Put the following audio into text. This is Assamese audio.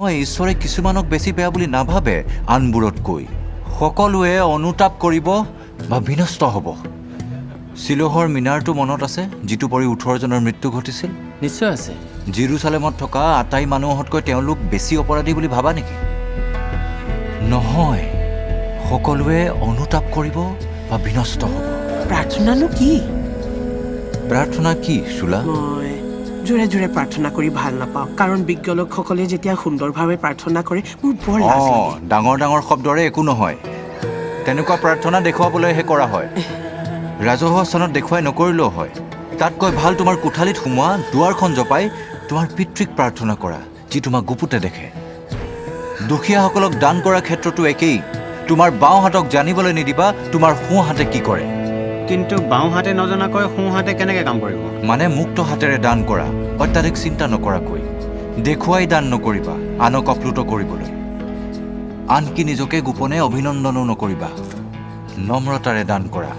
ঈশ্বৰে কিছুমানক বেছি বেয়া বুলি নাভাবে আনবোৰতকৈ সকলোৱে অনুতাপ কৰিব বা বিনষ্ট হ'ব চিলোহৰ মিনাৰটো মনত আছে যিটো পৰি 18 জনৰ মৃত্যু ঘটিছিল নিশ্চয় আছে জেৰুজালেমত থকা আটাই মানুহতকৈ তেওঁলোক বেছি অপৰাধী বুলি ভাবা নেকি নহয় সকলোৱে অনুতাপ কৰিব বা বিনষ্ট হ'ব প্ৰাৰ্থনানো কি প্ৰাৰ্থনা কি চুলা মই জোৰে জোৰে প্ৰাৰ্থনা কৰি ভাল নাপাওঁ কাৰণ বিজ্ঞ লোকসকলে যেতিয়া সুন্দৰভাৱে প্ৰাৰ্থনা কৰে মোৰ বৰ লাজ লাগে ডাঙৰ ডাঙৰ শব্দৰে একো নহয় তেনেকুৱা প্ৰাৰ্থনা দেখুৱাবলৈহে কৰা হয় ৰাজহুৱা স্থানত দেখুৱাই নকৰিলেও হয় তাতকৈ ভাল তোমাৰ কোঠালিত সোমোৱা দুৱাৰখন জপাই তোমাৰ পিতৃক প্ৰাৰ্থনা কৰা যি তোমাক গুপুতে দেখে দুখীয়াসকলক দান কৰাৰ ক্ষেত্ৰতো একেই তোমাৰ বাওঁ হাতক জানিবলৈ নিদিবা তোমাৰ সোঁ হাতে কি কৰে কিন্তু বাওঁ হাতে নজনাকৈ সোঁ হাতে কেনেকৈ কাম কৰিব মানে মুক্ত হাতেৰে দান কৰা অত্যাধিক চিন্তা নকৰাকৈ দেখুৱাই দান নকৰিবা আনক অপ্লুত কৰিবলৈ আনকি নিজকে গোপনে অভিনন্দনো নকৰিবা নম্ৰতাৰে দান কৰা